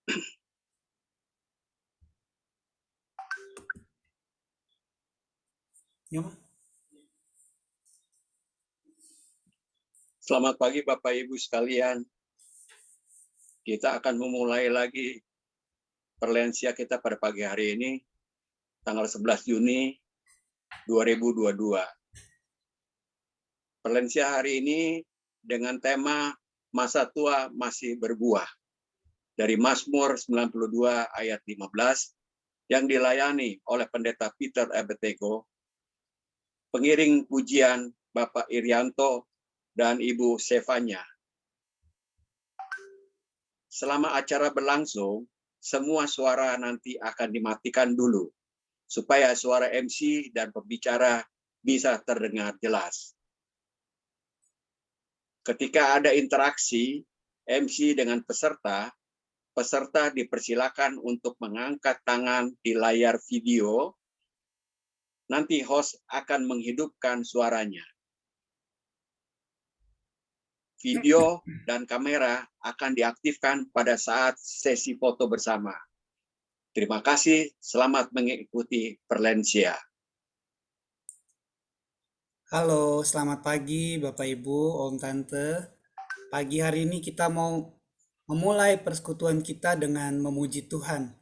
Ya, Selamat pagi Bapak Ibu sekalian. Kita akan memulai lagi perlensia kita pada pagi hari ini, tanggal 11 Juni 2022. Perlensia hari ini dengan tema Masa Tua Masih Berbuah, dari Mazmur 92 ayat 15, yang dilayani oleh Pendeta Peter Abednego, pengiring pujian Bapak Irianto dan Ibu Sevanya. Selama acara berlangsung, semua suara nanti akan dimatikan dulu, supaya suara MC dan pembicara bisa terdengar jelas. Ketika ada interaksi MC dengan peserta, peserta dipersilakan untuk mengangkat tangan di layar video. Nanti host akan menghidupkan suaranya. Video dan kamera akan diaktifkan pada saat sesi foto bersama. Terima kasih, selamat mengikuti Perlensia. halo, selamat pagi Bapak Ibu, Om Tante. Pagi hari ini kita mau memulai persekutuan kita dengan memuji Tuhan.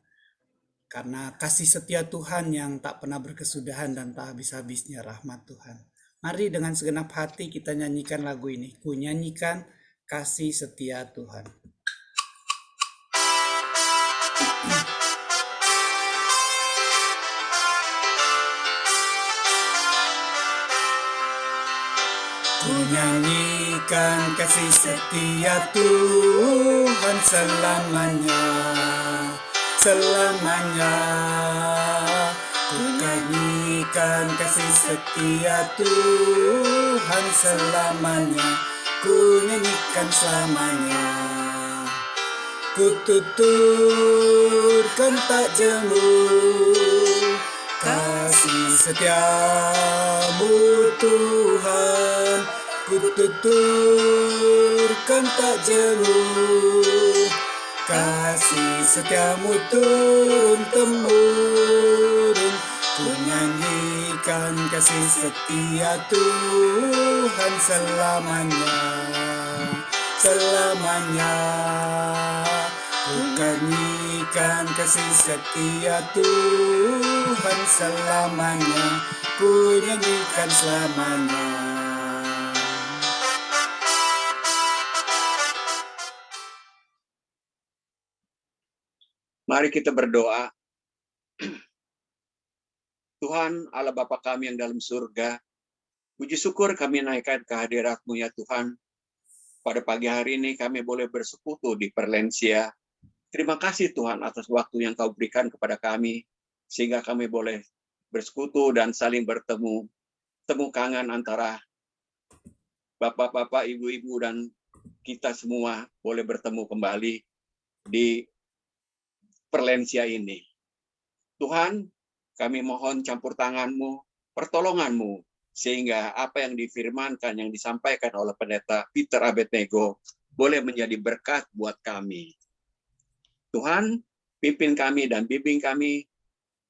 Karena kasih setia Tuhan yang tak pernah berkesudahan dan tak habis-habisnya rahmat Tuhan. Mari dengan segenap hati kita nyanyikan lagu ini. Ku nyanyikan kasih setia Tuhan. Ku nyanyikan kasih setia Tuhan selamanya, selamanya. Ku nyanyikan kasih setia Tuhan selamanya, ku nyanyikan selamanya. Ku tuturkan tak jemu kasih setiamu Tuhan, ku tuturkan tak jemu kasih setiamu turun-temurun. Ku nyanyikan kasih setia Tuhan selamanya, selamanya. Ku nyanyikan kasih setia Tuhan selamanya, ku nyanyikan selamanya. Mari kita berdoa. Tuhan Allah Bapa kami yang dalam surga, puji syukur kami naikkan kehadirat-Mu ya Tuhan. Pada pagi hari ini kami boleh bersekutu di Perlensia. Terima kasih Tuhan atas waktu yang Kau berikan kepada kami, sehingga kami boleh bersekutu dan saling bertemu. Temu kangen antara Bapak-bapak, Ibu-ibu, dan kita semua boleh bertemu kembali di Perlensia ini. Tuhan, kami mohon campur tangan-Mu, pertolongan-Mu, sehingga apa yang difirmankan, yang disampaikan oleh Pendeta Peter Abednego, boleh menjadi berkat buat kami. Tuhan, pimpin kami dan bimbing kami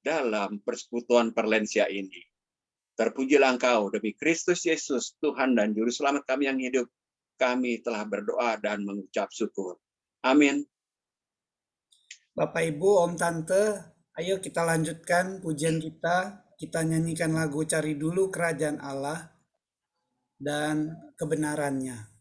dalam persekutuan Perlensia ini. Terpujilah Engkau demi Kristus Yesus, Tuhan dan Juru Selamat kami yang hidup. Kami telah berdoa dan mengucap syukur. Amin. Bapak Ibu, Om Tante, ayo kita lanjutkan pujian kita. Kita nyanyikan lagu Cari Dulu Kerajaan Allah dan kebenarannya.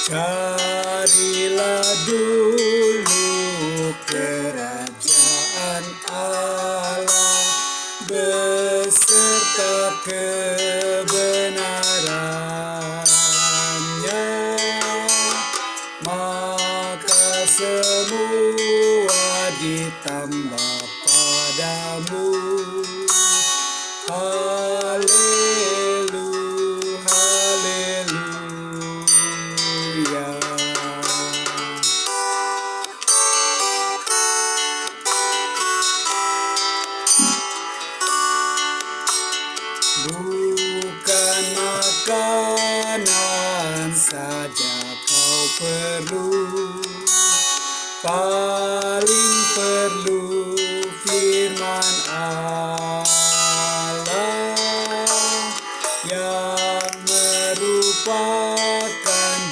Carilah dulu kerajaan Allah beserta kebenarannya, maka semua ditambah padamu. Haleluya, haleluya. paling perlu firman Allah yang merupakan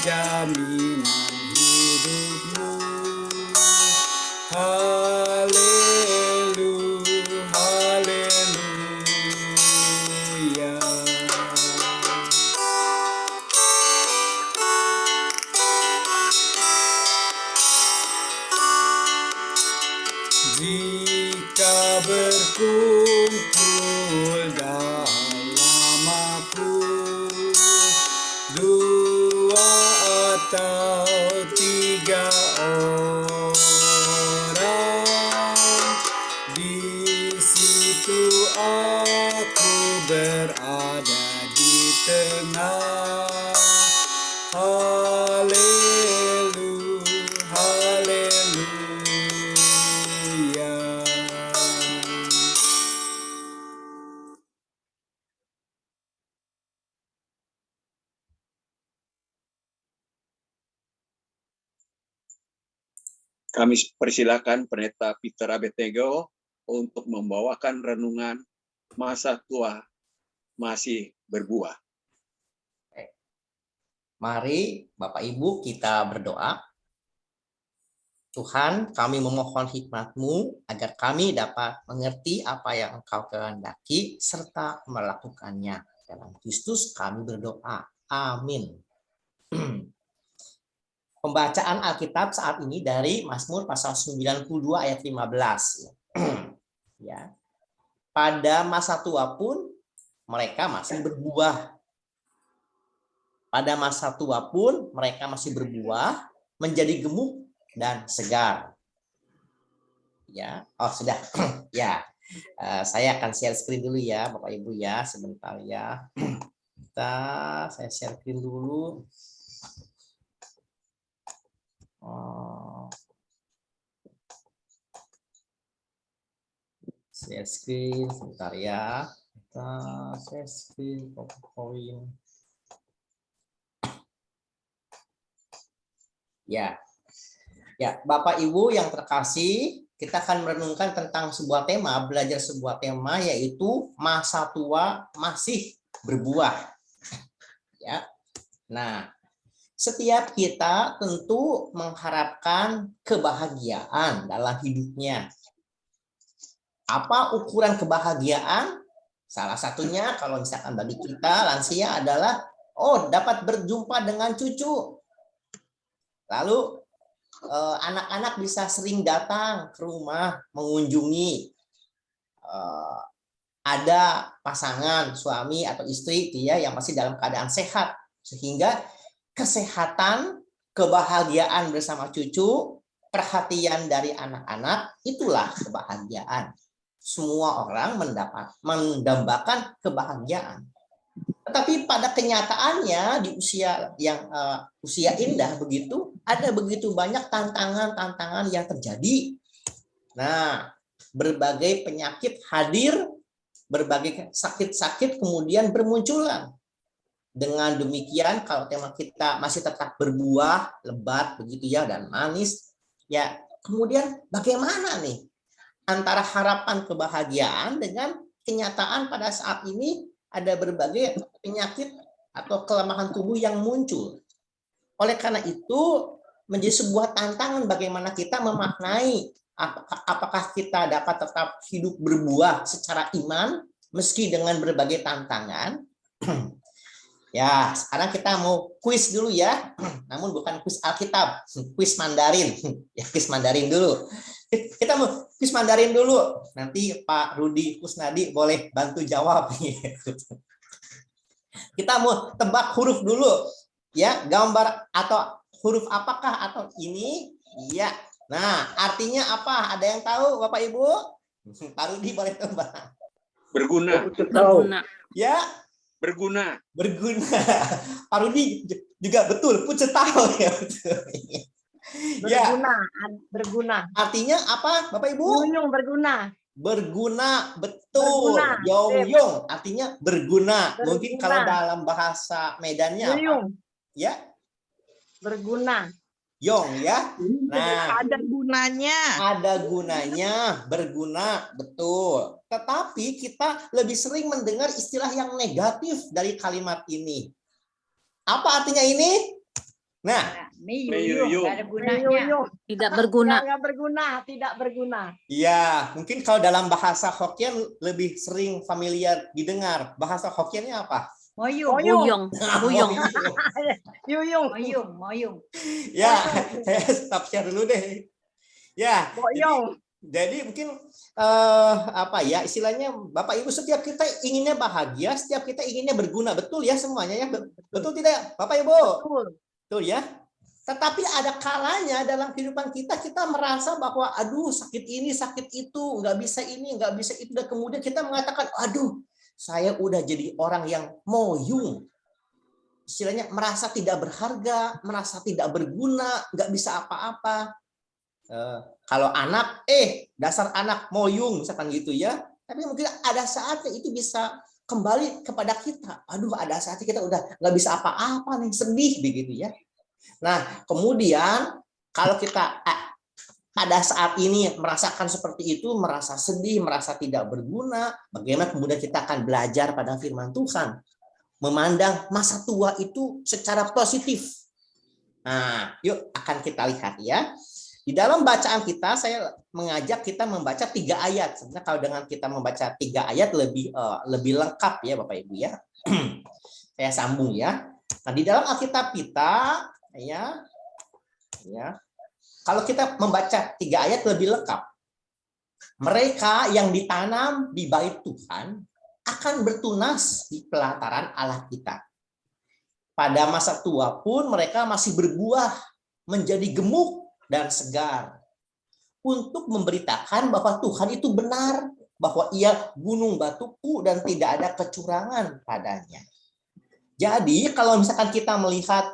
jaminan hidupmu. Haleluya, haleluya. Jika berkumpul dalam aku, dua atau tiga orang, di situ aku berada di tengah. Haleluya, haleluya. Kami persilakan Pendeta Peter Abednego untuk membawakan renungan masa tua masih berbuah. Mari Bapak Ibu kita berdoa. Tuhan, kami memohon hikmat-Mu agar kami dapat mengerti apa yang Engkau kehendaki serta melakukannya. Dalam Kristus kami berdoa. Amin. Pembacaan Alkitab saat ini dari Mazmur pasal 92 ayat 15. Ya. Pada masa tua pun mereka masih berbuah. Pada masa tua pun mereka masih berbuah, menjadi gemuk dan segar. Ya, oh sudah. Ya, saya akan share screen dulu ya, Bapak Ibu ya, sebentar ya. Saya share screen dulu. Share screen, sebentar ya. Share screen, PowerPoint. Ya. Ya, Bapak Ibu yang terkasih, kita akan merenungkan tentang sebuah tema, belajar sebuah tema yaitu masa tua masih berbuah. Ya. Nah, setiap kita tentu mengharapkan kebahagiaan dalam hidupnya. Apa ukuran kebahagiaan? Salah satunya kalau misalkan bagi kita lansia adalah dapat berjumpa dengan cucu. Lalu anak-anak bisa sering datang ke rumah mengunjungi. Ada pasangan suami atau istri dia yang masih dalam keadaan sehat sehingga kesehatan, kebahagiaan bersama cucu, perhatian dari anak-anak itulah kebahagiaan. Semua orang mendambakan kebahagiaan. Tetapi pada kenyataannya di usia yang usia indah begitu, ada begitu banyak tantangan-tantangan yang terjadi. Nah, berbagai penyakit hadir, berbagai sakit-sakit kemudian bermunculan. Dengan demikian, kalau tema kita masih tetap berbuah, lebat begitu ya dan manis, ya kemudian bagaimana nih antara harapan kebahagiaan dengan kenyataan pada saat ini ada berbagai penyakit atau kelemahan tubuh yang muncul. Oleh karena itu, menjadi sebuah tantangan bagaimana kita memaknai apakah kita dapat tetap hidup berbuah secara iman meski dengan berbagai tantangan. Ya, sekarang kita mau kuis dulu ya. Namun bukan kuis Alkitab, kuis Mandarin. Ya, kuis Mandarin dulu. Kita mau kuis Mandarin dulu. Nanti Pak Rudi Kusnadi boleh bantu jawab. Kita mau tebak huruf dulu. Ya, gambar atau huruf apakah atau ini? Ya. Nah, artinya apa? Ada yang tahu, Bapak Ibu? Pak Rudi boleh tebak. Berguna. Berguna. Ya. Berguna. Berguna. Pak Rudi juga betul. Puce tahu ya. Berguna. Berguna. Artinya apa, Bapak Ibu? Yuyung berguna. Berguna, betul. Berguna. Yong artinya berguna. Mungkin Berguna. kalau dalam bahasa Medannya apa? Yuyung. Ya. Berguna. Yong ya. Nah, Ada gunanya. ada gunanya, berguna, betul. Tetapi kita lebih sering mendengar istilah yang negatif dari kalimat ini. Apa artinya ini? Nah, Meyuyung. Nggak ada gunanya. Tidak berguna. Nggak berguna, tidak berguna. ya mungkin kalau dalam bahasa Hokkien lebih sering familiar didengar. Bahasa Hokkiennya apa? Moyung. Buyong. Buyong. Yuyung. Moyung. Ya, saya stop share dulu deh. Ya, Moyung. jadi mungkin apa ya istilahnya Bapak Ibu, setiap kita inginnya bahagia, setiap kita inginnya berguna, betul ya semuanya ya, betul tidak Bapak Ibu? Betul. Betul ya. Tetapi ada kalanya dalam kehidupan kita merasa bahwa aduh sakit ini sakit itu, nggak bisa ini nggak bisa itu, dan kemudian kita mengatakan aduh saya udah jadi orang yang moyung, istilahnya merasa tidak berharga, merasa tidak berguna, nggak bisa apa-apa. Kalau anak, dasar anak moyung misalkan gitu ya. Tapi mungkin ada saatnya itu bisa kembali kepada kita. Aduh, ada saatnya kita udah nggak bisa apa-apa nih, sedih begitu ya. Nah, kemudian kalau kita pada saat ini merasakan seperti itu, merasa sedih, merasa tidak berguna, bagaimana kemudian kita akan belajar pada firman Tuhan, memandang masa tua itu secara positif. Nah, yuk akan kita lihat ya. Di dalam bacaan kita, saya mengajak kita membaca 3 ayat. Sebenarnya kalau dengan kita membaca 3 ayat lebih lengkap ya Bapak Ibu ya. Saya sambung ya. Nah, di dalam Alkitab kita ya kalau kita membaca 3 ayat lebih lengkap, mereka yang ditanam di bait Tuhan akan bertunas di pelataran Allah kita. Pada masa tua pun mereka masih berbuah, menjadi gemuk dan segar, untuk memberitakan bahwa Tuhan itu benar, bahwa Ia gunung batuku dan tidak ada kecurangan padanya. Jadi kalau misalkan kita melihat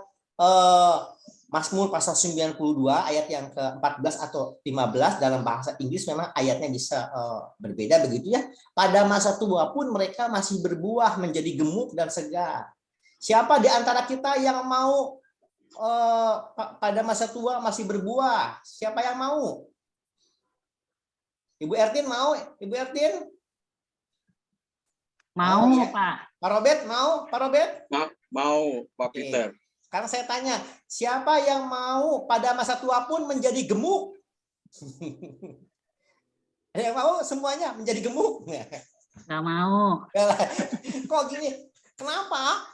Mazmur pasal 92 ayat yang ke-14 atau 15 dalam bahasa Inggris, memang ayatnya bisa berbeda begitu ya. Pada masa tua pun mereka masih berbuah, menjadi gemuk dan segar. Siapa di antara kita yang mau pada masa tua masih berbuah? Siapa yang mau? Ibu Ertin mau? Ibu Ertin? Mau, ya. Pak. Pak Robert mau? Pak Robert? Mau, Pak Oke. Peter. Karena saya tanya, siapa yang mau pada masa tua pun menjadi gemuk? Ada yang mau semuanya menjadi gemuk? Nggak mau. Kok gini? Kenapa?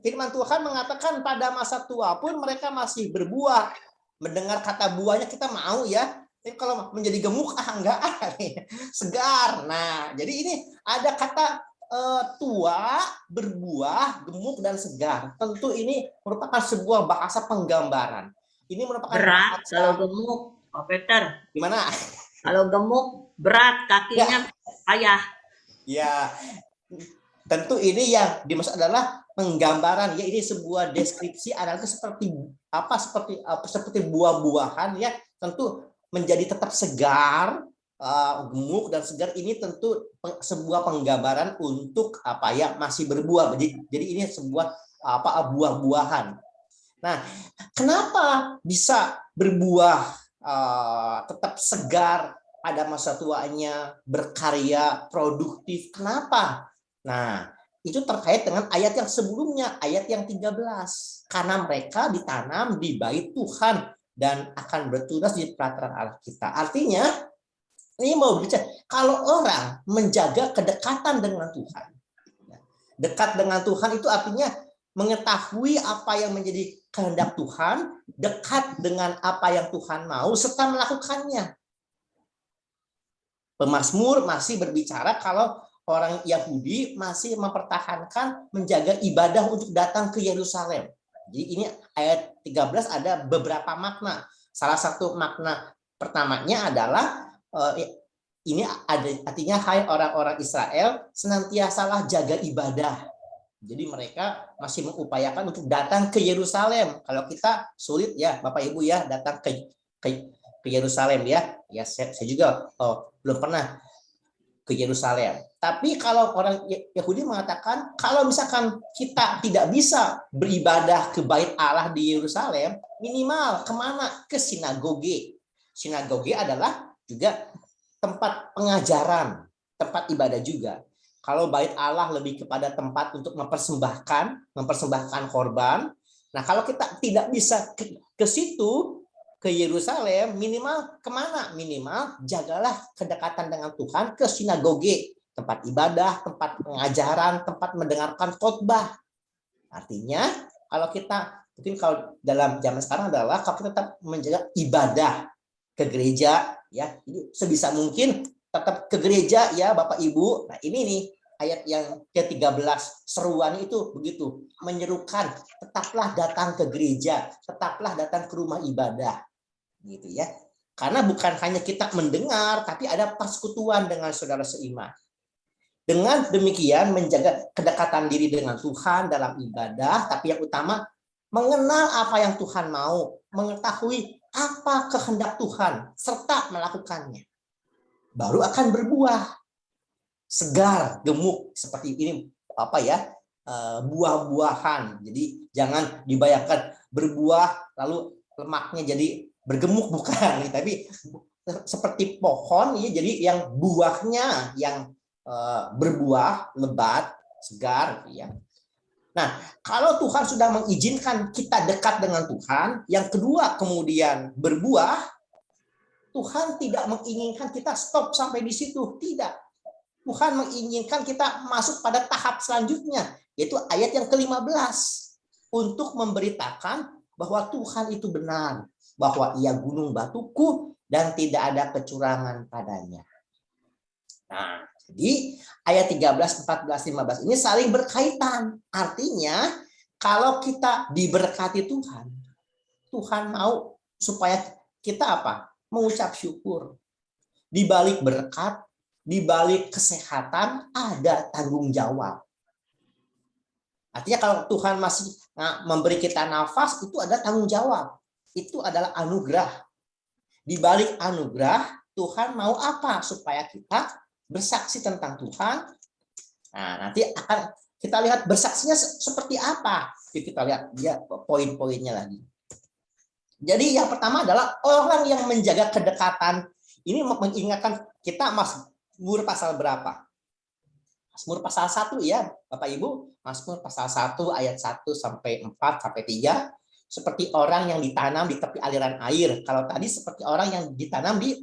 Firman Tuhan mengatakan pada masa tua pun mereka masih berbuah. Mendengar kata buahnya kita mau ya. Tapi kalau menjadi gemuk, enggak. Segar. Nah, jadi ini ada kata tua, berbuah, gemuk, dan segar. Tentu ini merupakan sebuah bahasa penggambaran. Ini merupakan Berat bahasa... kalau gemuk, Pak Peter. Gimana? Kalau gemuk, berat kakinya payah. Ya, tentu ini yang dimaksud adalah penggambaran. Ya, ini sebuah deskripsi analogi seperti apa? Seperti buah-buahan ya. Tentu menjadi tetap segar. Gemuk dan segar ini tentu sebuah penggambaran untuk apa ya, masih berbuah. Jadi ini sebuah buah-buahan. Nah, kenapa bisa berbuah, tetap segar pada masa tuanya, berkarya, produktif? Kenapa? Nah, itu terkait dengan ayat yang sebelumnya, ayat yang 13. Karena mereka ditanam di bait Tuhan dan akan bertunas di pelataran Allah kita. Artinya ini mau bicara, kalau orang menjaga kedekatan dengan Tuhan, dekat dengan Tuhan itu artinya mengetahui apa yang menjadi kehendak Tuhan, dekat dengan apa yang Tuhan mau, serta melakukannya. Pemazmur masih berbicara kalau orang Yahudi masih mempertahankan menjaga ibadah untuk datang ke Yerusalem. Jadi ini ayat 13 ada beberapa makna. Salah satu makna pertamanya adalah ini ada artinya, hai orang-orang Israel, senantiasalah jaga ibadah. Jadi mereka masih mengupayakan untuk datang ke Yerusalem. Kalau kita sulit ya Bapak Ibu ya datang ke Yerusalem ya. Ya saya juga belum pernah. ke Yerusalem. Tapi kalau orang Yahudi mengatakan kalau misalkan kita tidak bisa beribadah ke bait Allah di Yerusalem, minimal kemana? Ke sinagoge. Sinagoge adalah juga tempat pengajaran, tempat ibadah juga. Kalau bait Allah lebih kepada tempat untuk mempersembahkan korban. Nah, kalau kita tidak bisa ke situ, ke Yerusalem, minimal kemana? Minimal jagalah kedekatan dengan Tuhan ke sinagoge, tempat ibadah, tempat pengajaran, tempat mendengarkan khotbah. Artinya, kalau kita mungkin kalau dalam zaman sekarang adalah kalau kita tetap menjaga ibadah ke gereja, ya, jadi sebisa mungkin tetap ke gereja ya Bapak Ibu. Nah, ini nih ayat yang ke-13 seruan itu begitu, menyerukan tetaplah datang ke gereja, tetaplah datang ke rumah ibadah. Gitu ya. Karena bukan hanya kita mendengar, tapi ada persekutuan dengan saudara seiman. Dengan demikian menjaga kedekatan diri dengan Tuhan dalam ibadah, tapi yang utama mengenal apa yang Tuhan mau, mengetahui apa kehendak Tuhan serta melakukannya. Baru akan berbuah. Segar, gemuk seperti ini apa ya? Buah-buahan. Jadi jangan dibayangkan berbuah lalu lemaknya jadi bergemuk, bukan, tapi seperti pohon ya, jadi yang buahnya yang berbuah lebat, segar ya. Nah, kalau Tuhan sudah mengizinkan kita dekat dengan Tuhan, yang kedua kemudian berbuah, Tuhan tidak menginginkan kita stop sampai di situ, tidak. Tuhan menginginkan kita masuk pada tahap selanjutnya, yaitu ayat yang ke-15 untuk memberitakan bahwa Tuhan itu benar, bahwa Ia gunung batuku dan tidak ada kecurangan padanya. Nah, jadi ayat 13, 14, 15 ini saling berkaitan. Artinya kalau kita diberkati Tuhan, Tuhan mau supaya kita apa? Mengucap syukur. Di balik berkat, di balik kesehatan ada tanggung jawab. Artinya kalau Tuhan masih memberi kita nafas, itu ada tanggung jawab. Itu adalah anugerah. Di balik anugerah, Tuhan mau apa? Supaya kita bersaksi tentang Tuhan. Nah, nanti akan kita lihat bersaksinya seperti apa. Kita lihat ya poin-poinnya lagi. Jadi yang pertama adalah orang yang menjaga kedekatan. Ini mengingatkan kita Mazmur pasal berapa? Mazmur pasal 1 ya, Bapak Ibu. Mazmur pasal 1 ayat 1 sampai 4 sampai 3. Seperti orang yang ditanam di tepi aliran air. Kalau tadi seperti orang yang ditanam di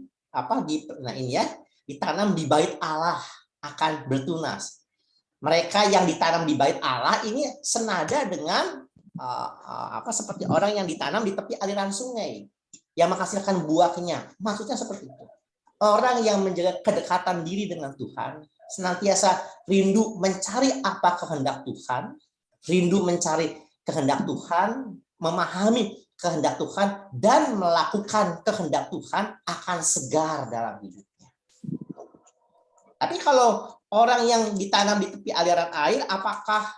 ditanam di bait Allah akan bertunas. Mereka yang ditanam di bait Allah ini senada dengan seperti orang yang ditanam di tepi aliran sungai yang menghasilkan buahnya. Maksudnya seperti itu. Orang yang menjaga kedekatan diri dengan Tuhan senantiasa rindu mencari apa kehendak Tuhan, rindu mencari kehendak Tuhan, memahami kehendak Tuhan dan melakukan kehendak Tuhan akan segar dalam hidupnya. Tapi kalau orang yang ditanam di tepi aliran air, apakah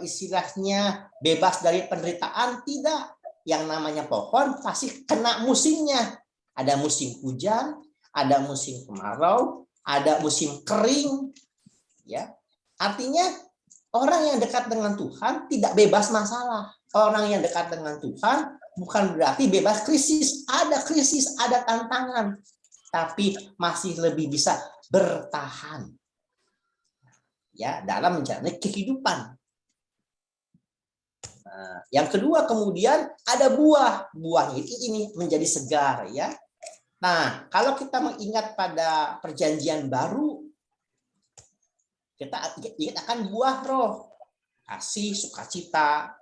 istilahnya bebas dari penderitaan? Tidak. Yang namanya pohon pasti kena musimnya. Ada musim hujan, ada musim kemarau, ada musim kering. Ya, artinya orang yang dekat dengan Tuhan tidak bebas masalah. Orang yang dekat dengan Tuhan bukan berarti bebas krisis. Ada krisis, ada tantangan, tapi masih lebih bisa bertahan. Ya, dalam menjalani kehidupan. Nah, yang kedua kemudian ada buah. Buahnya ini menjadi segar ya. Nah, kalau kita mengingat pada perjanjian baru, kita ingat akan buah roh. Kasih, sukacita,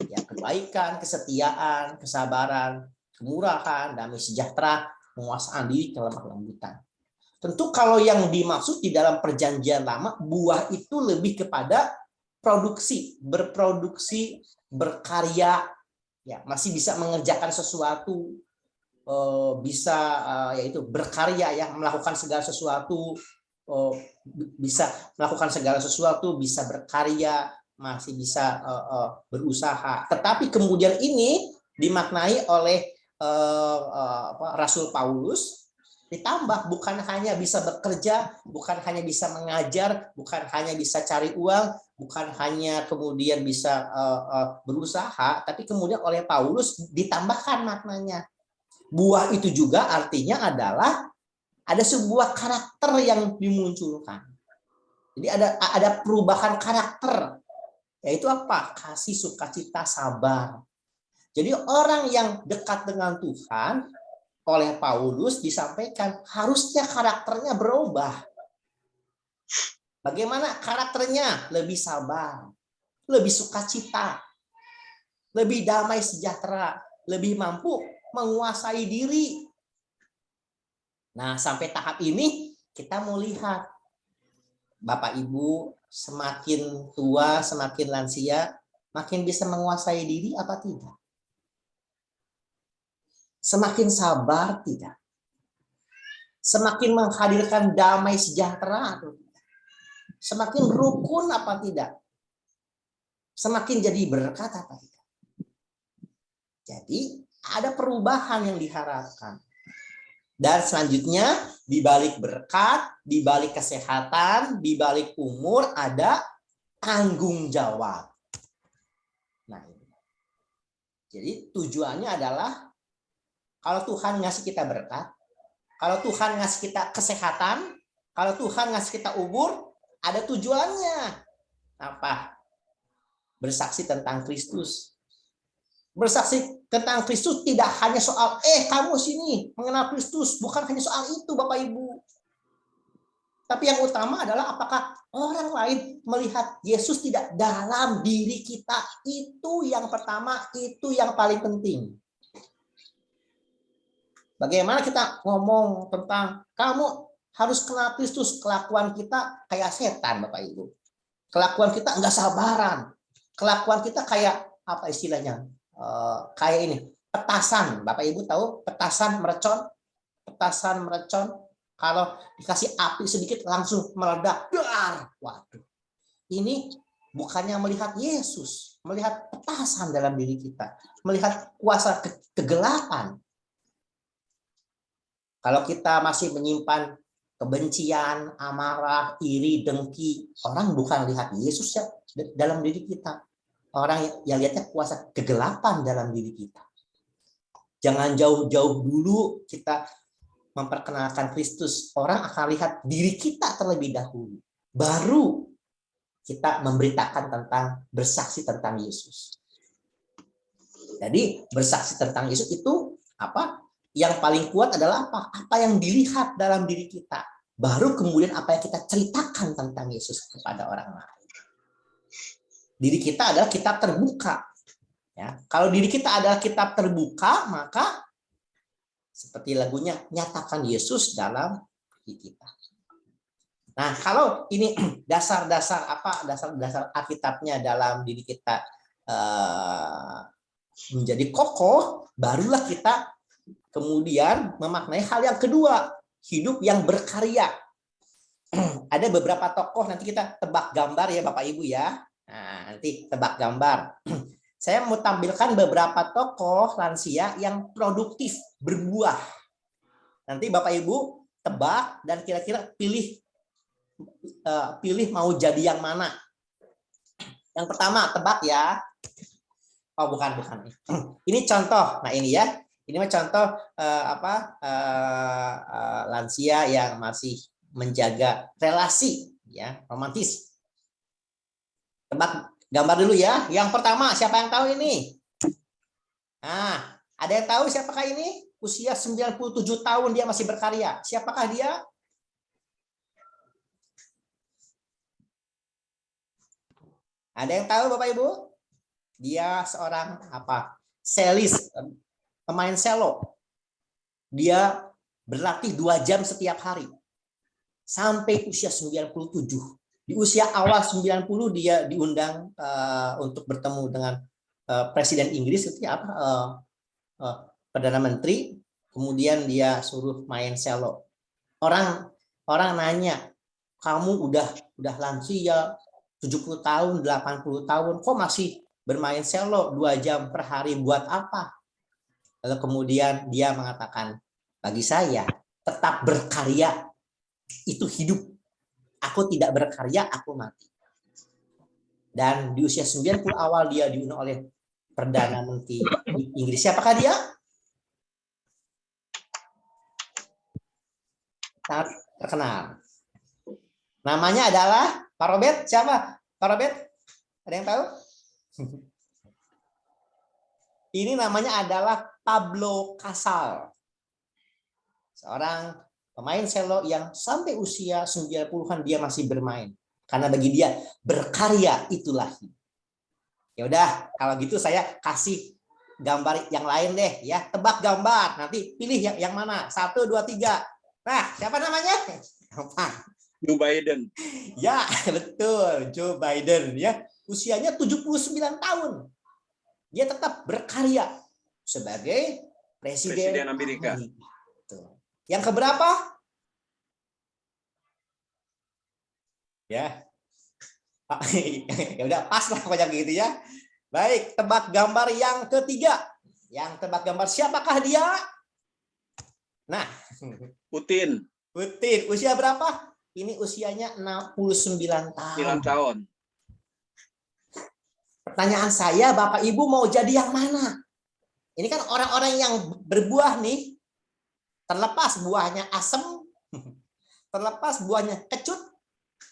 ya, kebaikan, kesetiaan, kesabaran, kemurahan, damai sejahtera, penguasaan diri, kelemah lembutan. Tentu kalau yang dimaksud di dalam perjanjian lama, buah itu lebih kepada produksi, berproduksi, berkarya, ya, masih bisa mengerjakan sesuatu, bisa yaitu berkarya ya, melakukan segala sesuatu, bisa melakukan segala sesuatu, bisa berkarya, masih bisa berusaha. Tetapi kemudian ini dimaknai oleh Rasul Paulus ditambah, bukan hanya bisa bekerja, bukan hanya bisa mengajar, bukan hanya bisa cari uang, bukan hanya kemudian bisa berusaha, tapi kemudian oleh Paulus ditambahkan maknanya. Buah itu juga artinya adalah ada sebuah karakter yang dimunculkan. Jadi ada perubahan karakter, yaitu apa? Kasih, sukacita, sabar. Jadi orang yang dekat dengan Tuhan, oleh Paulus disampaikan harusnya karakternya berubah. Bagaimana karakternya? Lebih sabar, lebih sukacita, lebih damai sejahtera, lebih mampu menguasai diri. Nah, sampai tahap ini kita mau lihat Bapak Ibu semakin tua, semakin lansia, makin bisa menguasai diri apa tidak? Semakin sabar tidak? Semakin menghadirkan damai sejahtera atau tidak? Semakin rukun apa tidak? Semakin jadi berkat apa tidak? Jadi ada perubahan yang diharapkan. Dan selanjutnya di balik berkat, di balik kesehatan, di balik umur ada tanggung jawab. Nah, ini. Jadi tujuannya adalah kalau Tuhan ngasih kita berkat, kalau Tuhan ngasih kita kesehatan, kalau Tuhan ngasih kita umur, ada tujuannya. Apa? Bersaksi tentang Kristus. Bersaksi tentang Kristus tidak hanya soal, kamu sini mengenal Kristus. Bukan hanya soal itu Bapak Ibu. Tapi yang utama adalah apakah orang lain melihat Yesus tidak dalam diri kita. Itu yang pertama, itu yang paling penting. Bagaimana kita ngomong tentang kamu harus kenal Kristus, kelakuan kita kayak setan Bapak Ibu. Kelakuan kita enggak sabaran. Kelakuan kita kayak apa istilahnya? Kayak ini, petasan. Bapak Ibu tahu petasan merecon? Petasan merecon kalau dikasih api sedikit langsung meledak. Dar! Waduh. Ini bukannya melihat Yesus, melihat petasan dalam diri kita, melihat kuasa kegelapan. Kalau kita masih menyimpan kebencian, amarah, iri, dengki, orang bukan lihat Yesus ya dalam diri kita. Orang yang lihatnya kuasa kegelapan dalam diri kita. Jangan jauh-jauh dulu kita memperkenalkan Kristus. Orang akan lihat diri kita terlebih dahulu. Baru kita memberitakan tentang, bersaksi tentang Yesus. Jadi bersaksi tentang Yesus itu apa? Yang paling kuat adalah apa? Apa yang dilihat dalam diri kita. Baru kemudian apa yang kita ceritakan tentang Yesus kepada orang lain. Diri kita adalah kitab terbuka. Ya, kalau diri kita adalah kitab terbuka, maka seperti lagunya, nyatakan Yesus dalam diri kita. Nah, kalau ini dasar-dasar apa? Dasar-dasar Alkitabnya dalam diri kita menjadi kokoh, barulah kita kemudian memaknai hal yang kedua, hidup yang berkarya. Ada beberapa tokoh, nanti kita tebak gambar ya Bapak Ibu ya. Nah, nanti tebak gambar. Saya mau tampilkan beberapa tokoh lansia yang produktif, berbuah. Nanti Bapak Ibu tebak dan kira-kira pilih mau jadi yang mana. Yang pertama tebak ya. Oh bukan. Ini contoh. Nah ini ya. Ini mah contoh lansia yang masih menjaga relasi ya, romantis. Tebak gambar dulu ya. Yang pertama siapa yang tahu ini? Nah, ada yang tahu siapakah ini? Usia 97 tahun dia masih berkarya. Siapakah dia? Ada yang tahu Bapak Ibu? Dia seorang apa? Selis, pemain selo. Dia berlatih 2 jam setiap hari. Sampai usia 97. Di usia awal 90 dia diundang untuk bertemu dengan Presiden Inggris itu apa? Perdana Menteri. Kemudian dia suruh main selo. Orang nanya, "Kamu udah lansia 70 tahun, 80 tahun, kok masih bermain selo 2 jam per hari buat apa?" Lalu kemudian dia mengatakan, "Bagi saya tetap berkarya itu hidup. Aku tidak berkarya, aku mati. Dan di usia 90 awal dia diundang oleh Perdana Menteri Inggris. Siapakah dia? Sangat terkenal. Namanya adalah Pak Robert. Siapa? Pak Robert? Ada yang tahu? Ini namanya adalah Pablo Casals. Seorang pemain cello yang sampai usia 90-an dia masih bermain. Karena bagi dia berkarya itulah hidup. Ya udah, kalau gitu saya kasih gambar yang lain deh ya. Tebak gambar. Nanti pilih yang mana? 1, 2, 3. Nah, siapa namanya? Gampang. Joe Biden. Ya, betul. Joe Biden ya. Usianya 79 tahun. Dia tetap berkarya sebagai Presiden Amerika. Tuh. Yang keberapa? Ya. Ya udah pas lah pokoknya gitu ya. Baik, tebak gambar yang ketiga. Yang tebak gambar siapakah dia? Nah, Putin. Putin. Usia berapa? Ini usianya 69 tahun. 9 tahun. Pertanyaan saya, Bapak Ibu mau jadi yang mana? Ini kan orang-orang yang berbuah nih. Terlepas buahnya asem, terlepas buahnya kecut,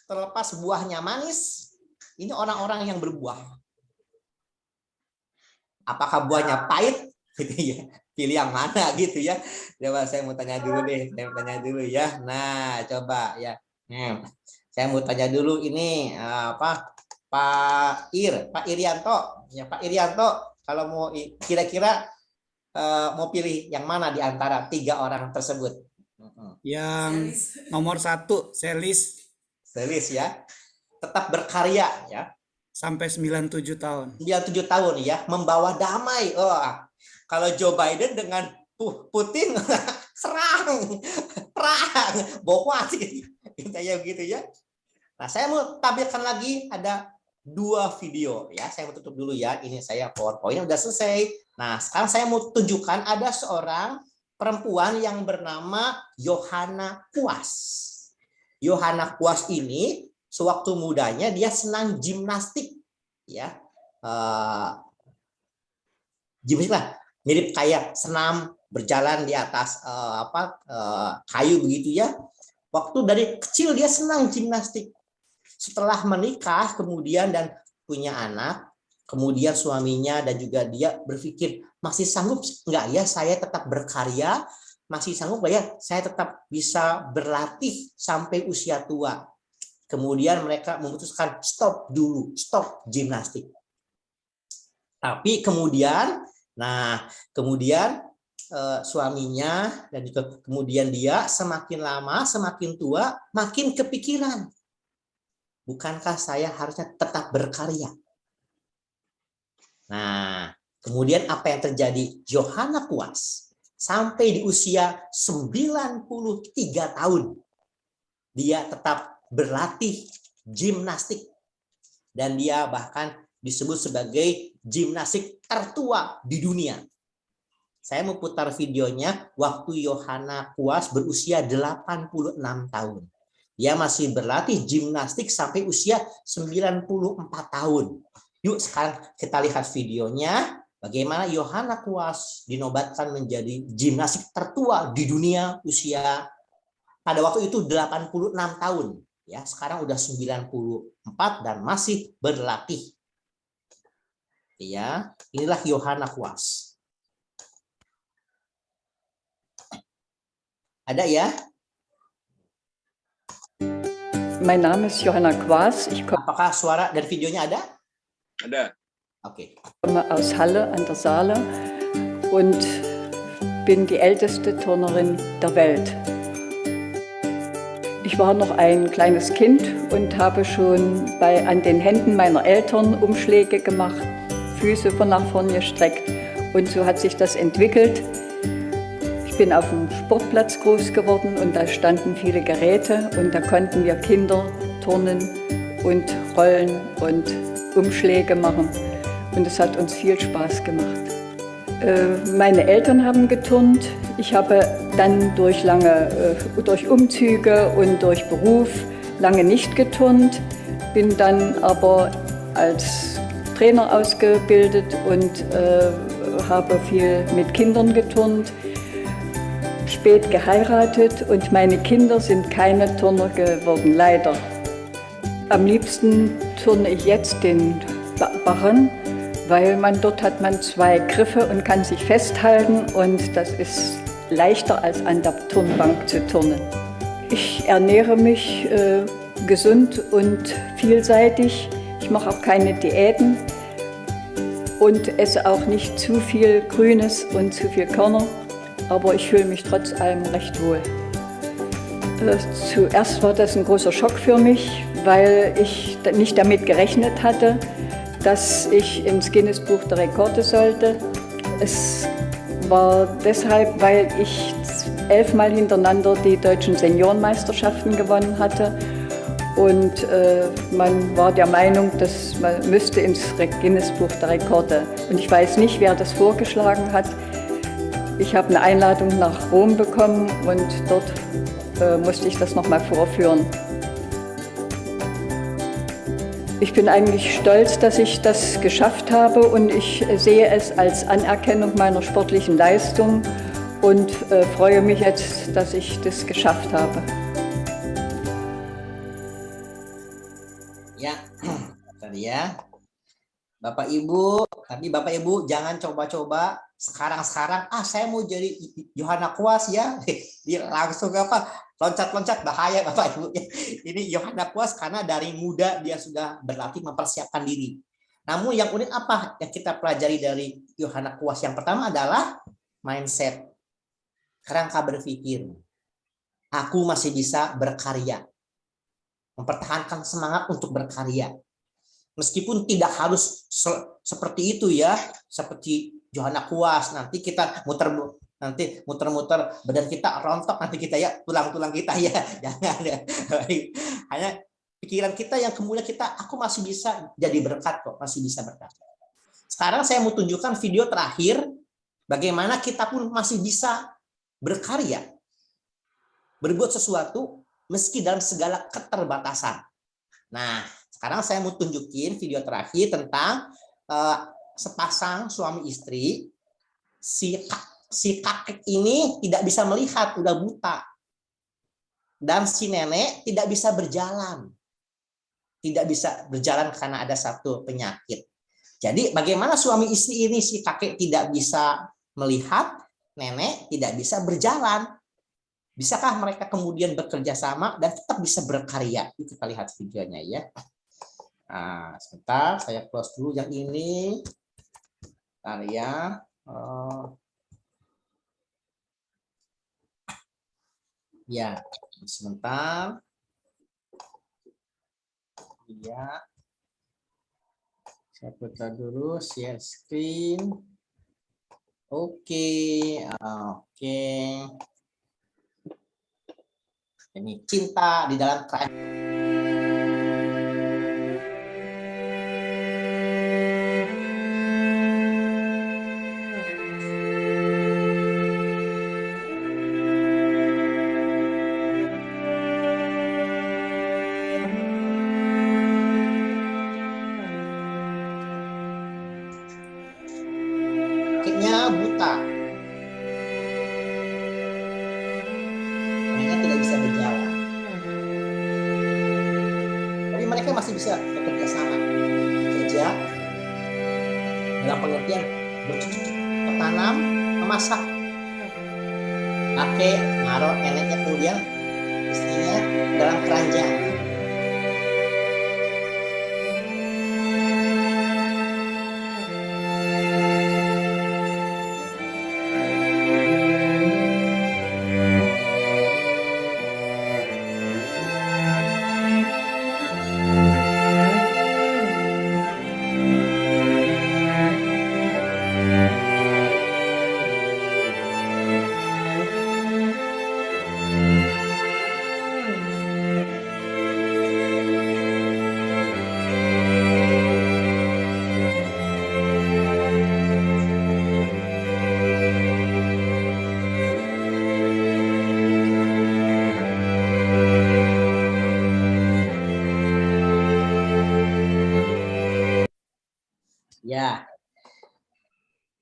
terlepas buahnya manis. Ini orang-orang yang berbuah. Apakah buahnya pahit? Gitu ya. Pilih yang mana gitu ya. Coba saya mau tanya dulu deh. Saya mau tanya dulu ya. Nah, coba ya. Saya mau tanya dulu ini apa? Pak Irianto, ya Pak Irianto, kalau mau kira-kira mau pilih yang mana di antara 3 orang tersebut? Yang nomor 1, Selis Selis ya, tetap berkarya ya, sampai 97 tahun. 97 tahun ya, membawa damai. Kalau Joe Biden dengan Putin serang, perang, bokwa sih, kayak gitu ya. Nah, saya mau tampilkan lagi ada 2 video ya. Saya mau tutup dulu ya. Ini saya PowerPoint-nya udah selesai. Nah, sekarang saya mau tunjukkan ada seorang perempuan yang bernama Johanna Kuas. Johanna Kuas ini sewaktu mudanya dia senang gimnastik ya. Gimnastik lah, mirip kayak senam berjalan di atas kayu begitu ya. Waktu dari kecil dia senang gimnastik. Setelah menikah kemudian dan punya anak, kemudian suaminya dan juga dia berpikir, masih sanggup nggak ya saya tetap berkarya, masih sanggup nggak ya saya tetap bisa berlatih sampai usia tua. Kemudian mereka memutuskan stop dulu, stop gimnastik. Tapi kemudian, suaminya dan juga kemudian dia semakin lama, semakin tua, makin kepikiran. Bukankah saya harusnya tetap berkarya? Nah, kemudian apa yang terjadi? Johanna Kuas sampai di usia 93 tahun. Dia tetap berlatih gimnastik. Dan dia bahkan disebut sebagai gimnastik tertua di dunia. Saya mau putar videonya waktu Johanna Kuas berusia 86 tahun. Dia masih berlatih gimnastik sampai usia 94 tahun. Yuk sekarang kita lihat videonya. Bagaimana Johanna Kuas dinobatkan menjadi gimnastik tertua di dunia usia pada waktu itu 86 tahun. Ya, sekarang udah 94 dan masih berlatih. Ya, inilah Johanna Kuas. Ada ya? Mein Name ist Johanna Quas. Ich Apakah suara dan videonya ada? Ada. Oke. komme aus Halle an der Saale und bin die älteste Turnerin der Welt. Ich war noch ein kleines Kind und habe schon an den Händen meiner Eltern Umschläge gemacht, Füße von nach vorn gestreckt und so hat sich das entwickelt. Ich bin auf dem Sportplatz groß geworden und da standen viele Geräte und da konnten wir Kinder turnen und rollen und Umschläge machen und es hat uns viel Spaß gemacht. Meine Eltern haben geturnt, Ich habe dann durch durch Umzüge und durch Beruf lange nicht geturnt, bin dann aber als Trainer ausgebildet und habe viel mit Kindern geturnt, spät geheiratet und meine Kinder sind keine Turner geworden, leider. Am liebsten turne ich jetzt den Barren, weil dort hat man 2 Griffe und kann sich festhalten und das ist leichter als an der Turnbank zu turnen. Ich ernähre mich gesund und vielseitig. Ich mache auch keine Diäten und esse auch nicht zu viel Grünes und zu viel Körner, aber ich fühle mich trotz allem recht wohl. Zuerst war das ein großer Schock für mich, weil ich nicht damit gerechnet hatte, dass ich ins Guinness-Buch der Rekorde sollte. Es war deshalb, weil ich 11 Mal hintereinander die deutschen Seniorenmeisterschaften gewonnen hatte. Und man war der Meinung, dass man müsste ins Guinness-Buch der Rekorde. Und ich weiß nicht, wer das vorgeschlagen hat. Ich habe eine Einladung nach Rom bekommen und dort musste ich das nochmal vorführen. Ich bin eigentlich stolz, dass ich das geschafft habe und ich sehe es als Anerkennung meiner sportlichen Leistung und freue mich jetzt, dass ich das geschafft habe. Ya, tadi ya. Bapak Ibu, tapi Bapak Ibu jangan coba-coba sekarang-sekarang saya mau jadi Yohana Kuas ya. Dia langsung loncat-loncat, bahaya Bapak Ibu. Ini Yohana Kuas karena dari muda dia sudah berlatih mempersiapkan diri. Namun yang unik apa yang kita pelajari dari Yohana Kuas? Yang pertama adalah mindset. Kerangka berpikir. Aku masih bisa berkarya. Mempertahankan semangat untuk berkarya. Meskipun tidak harus seperti itu ya, seperti Yohana Kuas, nanti kita muter-muter badan kita rontok, nanti kita ya tulang-tulang kita ya, jangan ya. Hanya pikiran kita yang kemudian aku masih bisa jadi berkat kok, masih bisa berkat. Sekarang saya mau tunjukkan video terakhir bagaimana kita pun masih bisa berkarya, berbuat sesuatu meski dalam segala keterbatasan. Nah, sekarang saya mau tunjukin video terakhir tentang sepasang suami istri. Si kakek ini tidak bisa melihat, udah buta. Dan si nenek tidak bisa berjalan. Tidak bisa berjalan karena ada satu penyakit. Jadi bagaimana suami istri ini, si kakek tidak bisa melihat, nenek tidak bisa berjalan. Bisakah mereka kemudian bekerja sama dan tetap bisa berkarya? Kita lihat videonya ya. Nah, sebentar, saya close dulu yang ini. Bentar ya. Ya, sebentar. Ya. Saya putar dulu share screen. Oke. Ini cinta di dalam kerajaan. Kakeknya buta. Mereka tidak bisa berjalan. Tapi mereka masih bisa bekerja sama. Kerja dalam pengertian bercocok, bertanam, memasak. Kakek naruh neneknya kemudian istrinya dalam keranjang. Ya,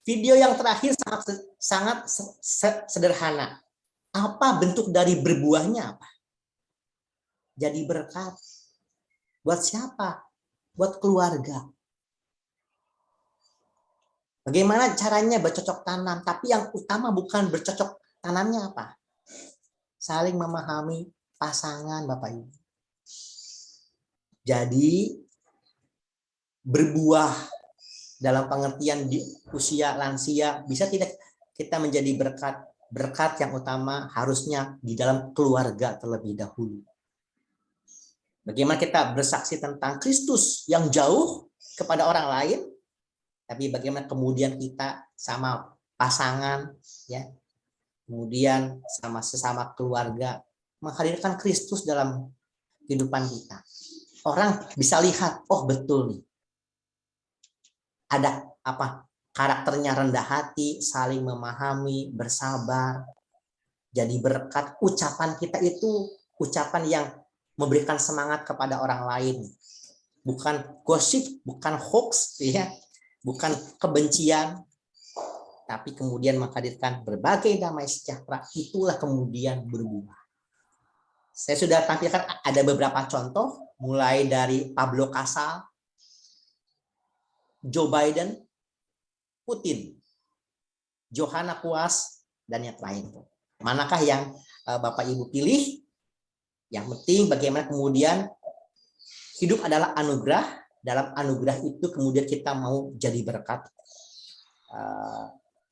video yang terakhir sangat sederhana. Apa bentuk dari berbuahnya apa? Jadi berkat. Buat siapa? Buat keluarga. Bagaimana caranya bercocok tanam? Tapi yang utama bukan bercocok tanamnya apa? Saling memahami pasangan, Bapak Ibu. Jadi berbuah dalam pengertian di usia lansia bisa tidak kita menjadi berkat. Berkat yang utama harusnya di dalam keluarga terlebih dahulu. Bagaimana kita bersaksi tentang Kristus yang jauh kepada orang lain, tapi bagaimana kemudian kita sama pasangan, ya, kemudian sama sesama keluarga menghadirkan Kristus dalam kehidupan kita. Orang bisa lihat, oh betul nih, ada apa? Karakternya rendah hati, saling memahami, bersabar. Jadi berkat ucapan kita itu ucapan yang memberikan semangat kepada orang lain. Bukan gosip, bukan hoax, ya, bukan kebencian, tapi kemudian menghadirkan berbagai damai sejahtera. Itulah kemudian berbuah. Saya sudah tampilkan ada beberapa contoh, mulai dari Pablo Casal, Joe Biden, Putin, Johanna Kuas, dan yang lain. Manakah yang Bapak Ibu pilih? Yang penting bagaimana kemudian hidup adalah anugerah. Dalam anugerah itu kemudian kita mau jadi berkat,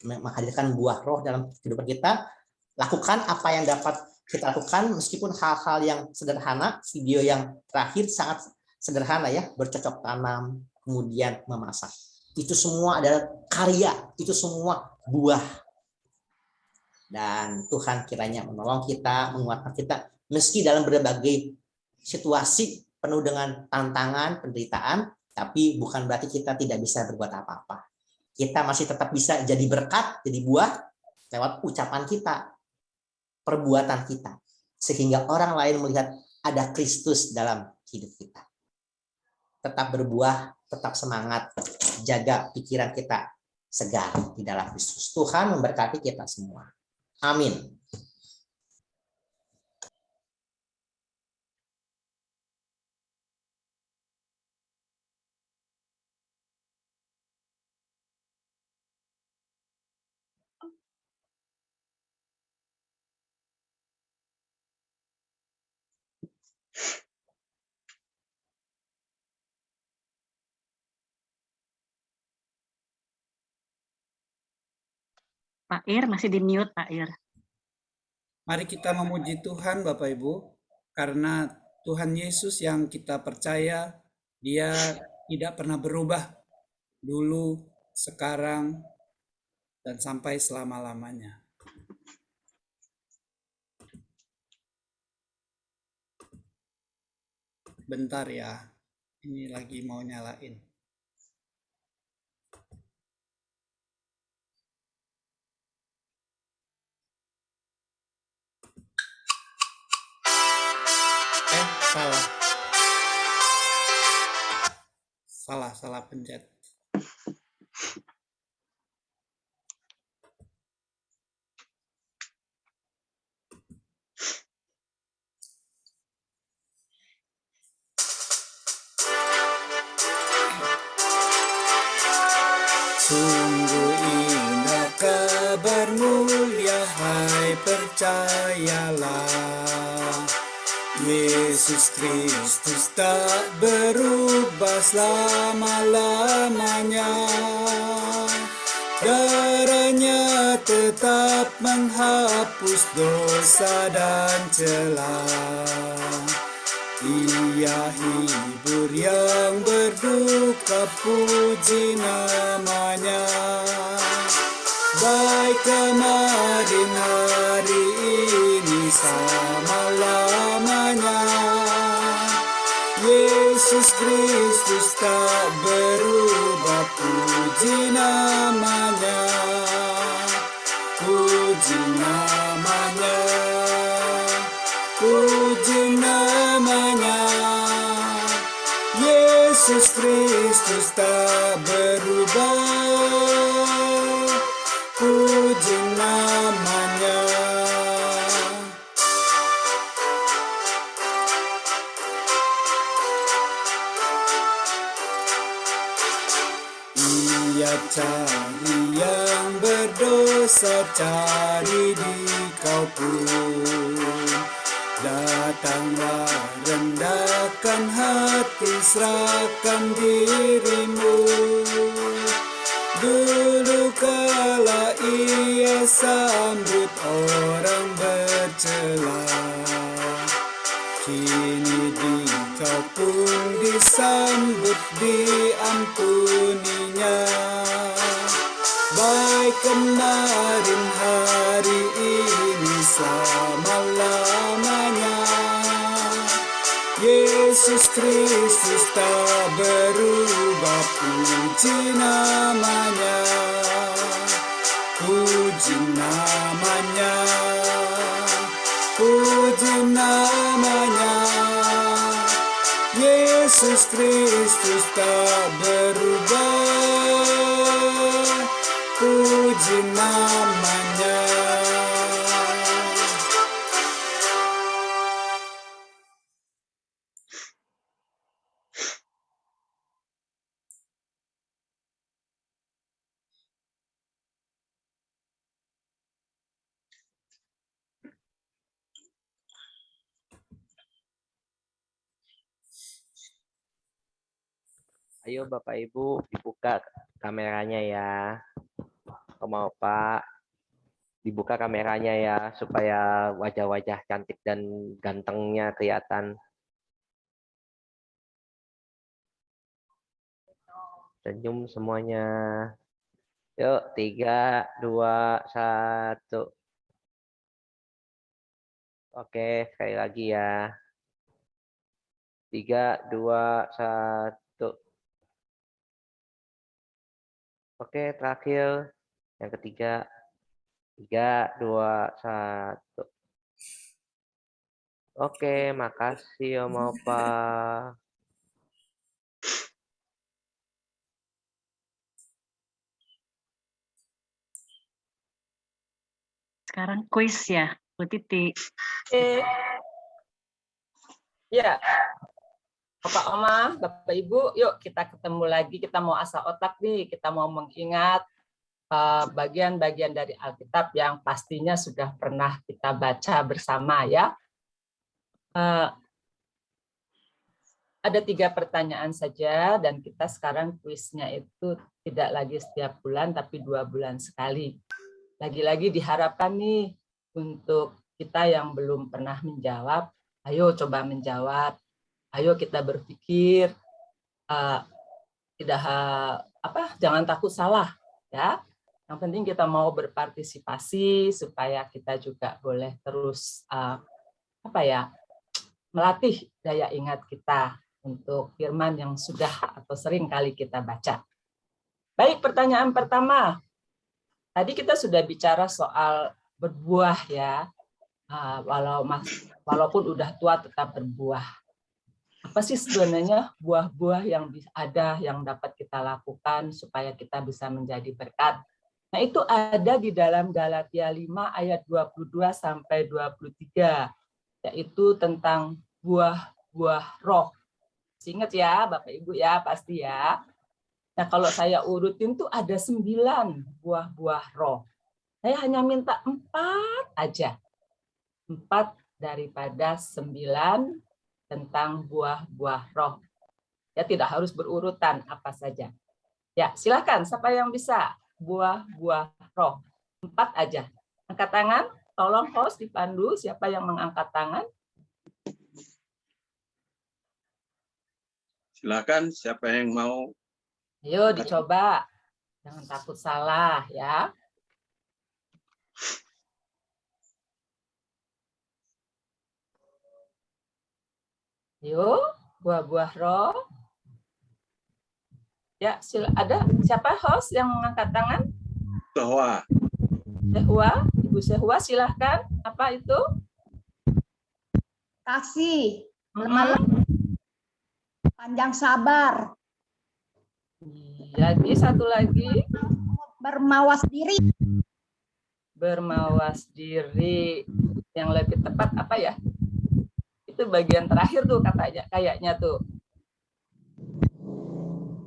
menghadirkan buah roh dalam kehidupan kita. Lakukan apa yang dapat kita lakukan meskipun hal-hal yang sederhana. Video yang terakhir sangat sederhana ya, bercocok tanam, kemudian memasak. Itu semua adalah karya, itu semua buah. Dan Tuhan kiranya menolong kita, menguatkan kita meski dalam berbagai situasi penuh dengan tantangan, penderitaan, tapi bukan berarti kita tidak bisa berbuat apa-apa. Kita masih tetap bisa jadi berkat, jadi buah lewat ucapan kita, perbuatan kita, sehingga orang lain melihat ada Kristus dalam hidup kita. Tetap berbuah, tetap semangat, jaga pikiran kita segar di dalam Kristus. Tuhan memberkati kita semua. Amin. Pak Ir masih di mute, Pak Ir. Mari kita memuji Tuhan Bapak Ibu, karena Tuhan Yesus yang kita percaya, Dia tidak pernah berubah dulu, sekarang, dan sampai selama-lamanya. Bentar ya, ini lagi mau nyalain. Salah pencet. Sungguh indah kabar mulia, hai percayalah. Yesus Kristus tak berubah selama-lamanya. Darahnya tetap menghapus dosa dan celah. Ia hibur yang berduka, puji namanya. Baik kemarin, hari ini, selama-lamanya. Yesus Kristus tak berubah, puji namanya. Puji namanya. Puji namanya. Yesus Kristus tak berubah, puji namanya. Ia cari yang berdosa, cari di kau pun. Datanglah, rendahkan hati, serahkan dirimu. Dulu kala ia sambut orang bercela, kini dikau pun disambut, diampuninya. Baik kemarin, hari ini, selama-lamanya. Yesus Kristus tak berubah, puji namanya. Puji namanya. Puji namanya. Yesus Kristus tak berubah, puji namanya. Ayo Bapak Ibu dibuka kameranya ya. Mau Pak dibuka kameranya ya supaya wajah-wajah cantik dan gantengnya kelihatan. Senyum semuanya. Yuk 3, 2, 1. Oke, sekali lagi ya. 3, 2, 1. Oke, terakhir yang ketiga. 3, 2, 1. Oke, makasih Om Opa. Sekarang kuis ya, Bu Titi. Ya, Bapak Oma, Bapak Ibu, yuk kita ketemu lagi. Kita mau asah otak nih, kita mau mengingat bagian-bagian dari Alkitab yang pastinya sudah pernah kita baca bersama ya. Ada 3 pertanyaan saja dan kita sekarang kuisnya itu tidak lagi setiap bulan tapi 2 bulan sekali. Lagi-lagi diharapkan nih untuk kita yang belum pernah menjawab, ayo coba menjawab. Ayo kita berpikir, jangan takut salah ya. Yang penting kita mau berpartisipasi supaya kita juga boleh terus melatih daya ingat kita untuk firman yang sudah atau sering kali kita baca. Baik, pertanyaan pertama. Tadi kita sudah bicara soal berbuah ya. Walaupun udah tua tetap berbuah. Apa sih sebenarnya buah-buah yang ada yang dapat kita lakukan supaya kita bisa menjadi berkat? Nah, itu ada di dalam Galatia 5 ayat 22 sampai 23, yaitu tentang buah-buah roh. Ingat ya, Bapak Ibu ya, pasti ya. Nah, kalau saya urutin tuh ada 9 buah-buah roh. Saya hanya minta 4 aja. 4 daripada 9 tentang buah-buah roh. Ya, tidak harus berurutan apa saja. Ya, silakan siapa yang bisa buah-buah roh. 4 aja. Angkat tangan, tolong host dipandu siapa yang mengangkat tangan. Silakan siapa yang mau. Ayo dicoba. Jangan takut salah ya. Yuk, buah-buah roh. Ya, ada siapa host yang mengangkat tangan? Sehwa. Sehwa, Ibu Sehwa silahkan. Apa itu? Kasih, lemah, panjang sabar, Lagi satu lagi. Bermawas diri. Bermawas diri. Yang lebih tepat apa ya? Itu bagian terakhir tuh katanya, kayaknya tuh.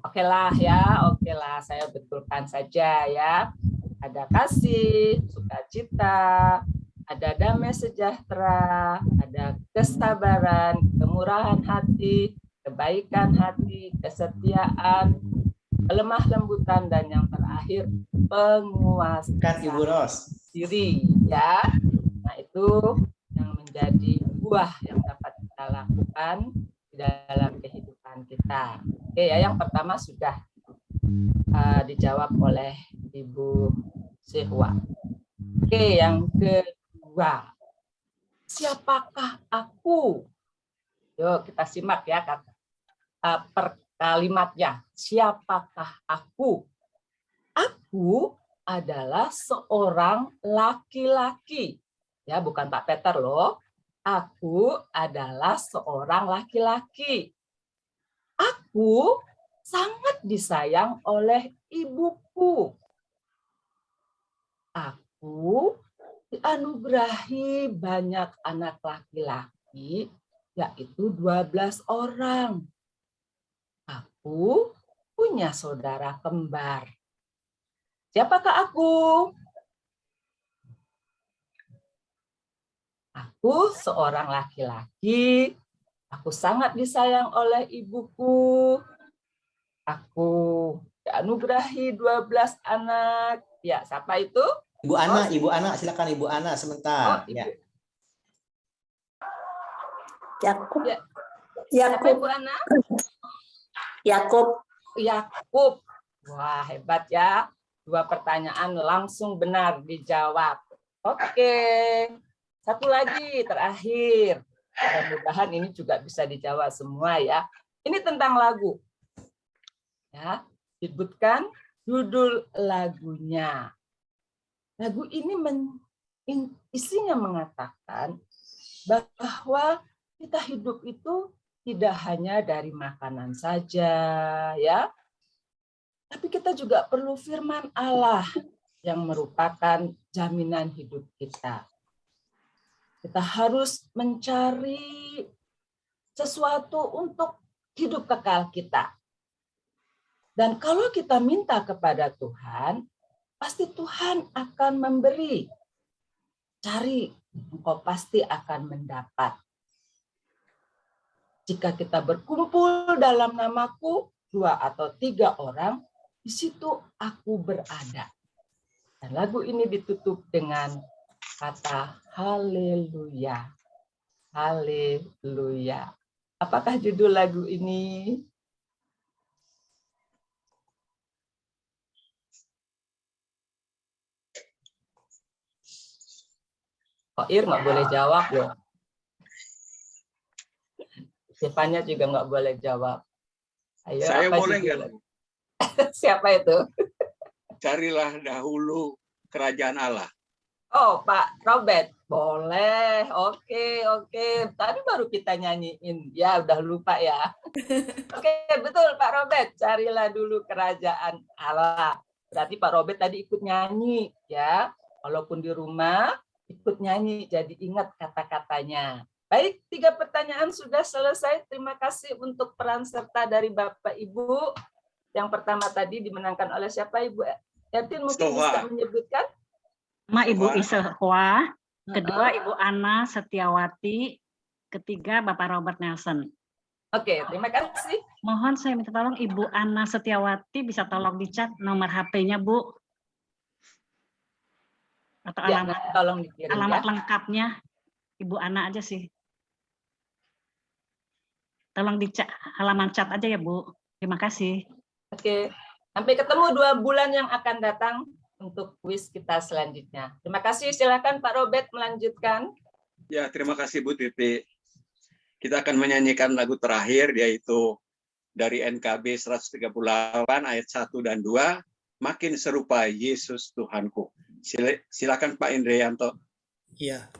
Oke lah ya, oke lah, saya betulkan saja ya. Ada kasih, sukacita, ada damai sejahtera, ada kesabaran, kemurahan hati, kebaikan hati, kesetiaan, kelemah lembutan, dan yang terakhir penguasaan Kan Ibu Ros. diri ya. Nah, itu yang menjadi buah yang dapat kita lakukan di dalam kehidupan kita. Oke ya, yang pertama sudah dijawab oleh Ibu Sehwa. Oke, yang kedua, siapakah aku? Yuk kita simak ya kata per kalimatnya. Siapakah aku? Aku adalah seorang laki-laki. Ya, bukan Pak Peter loh. Aku adalah seorang laki-laki. Aku sangat disayang oleh ibuku. Aku dianugerahi banyak anak laki-laki, yaitu 12 orang. Aku punya saudara kembar. Siapakah aku? Aku seorang laki-laki. Aku sangat disayang oleh ibuku. Aku dianugerahi 12 anak. Ya, siapa itu? Ibu Ana, silakan Ibu Ana sebentar. Ibu. Ya. Yakub. Ya. Siapa Ibu Ana? Yakub. Yakub. Wah, hebat ya. 2 pertanyaan langsung benar dijawab. Oke. Satu lagi terakhir. Mudah-mudahan ini juga bisa dijawab semua ya. Ini tentang lagu. Ya, sebutkan judul lagunya. Lagu ini isinya mengatakan bahwa kita hidup itu tidak hanya dari makanan saja, ya. Tapi kita juga perlu firman Allah yang merupakan jaminan hidup kita. Kita harus mencari sesuatu untuk hidup kekal kita. Dan kalau kita minta kepada Tuhan, pasti Tuhan akan memberi. Cari, engkau pasti akan mendapat. Jika kita berkumpul dalam namaku, 2 atau 3 orang, di situ aku berada. Dan lagu ini ditutup dengan kata haleluya. Haleluya. Apakah judul lagu ini? Ir nggak boleh jawab loh. Stefania juga nggak boleh jawab. Ayo, Saya apa boleh judul? nggak? Siapa itu? Carilah dahulu kerajaan Allah. Oh, Pak Robert. Boleh. Oke. Tadi baru kita nyanyiin. Ya, udah lupa ya. Oke, betul Pak Robert. Carilah dulu kerajaan Allah. Berarti Pak Robert tadi ikut nyanyi ya. Walaupun di rumah ikut nyanyi, jadi ingat kata-katanya. Baik, 3 pertanyaan sudah selesai. Terima kasih untuk peran serta dari Bapak Ibu. Yang pertama tadi dimenangkan oleh siapa Ibu Ertin? Mungkin bisa menyebutkan? Ibu Isehwa, kedua Ibu Ana Setiawati, ketiga Bapak Robert Nelson. Oke, terima kasih. Mohon saya minta tolong Ibu Ana Setiawati bisa tolong dicat nomor HP-nya, Bu. Atau Ya, alamat, tolong dikirim, alamat ya. lengkapnya Ibu Ana aja sih. Tolong dicat halaman chat aja ya, Bu. Terima kasih. Oke, sampai ketemu 2 bulan yang akan datang untuk kuis kita selanjutnya. Terima kasih, silakan Pak Robert melanjutkan. Ya, terima kasih Bu Titi. Kita akan menyanyikan lagu terakhir, yaitu dari NKB 138 ayat 1 dan 2, Makin Serupa Yesus Tuhanku. Silakan Pak Indrianto. Iya.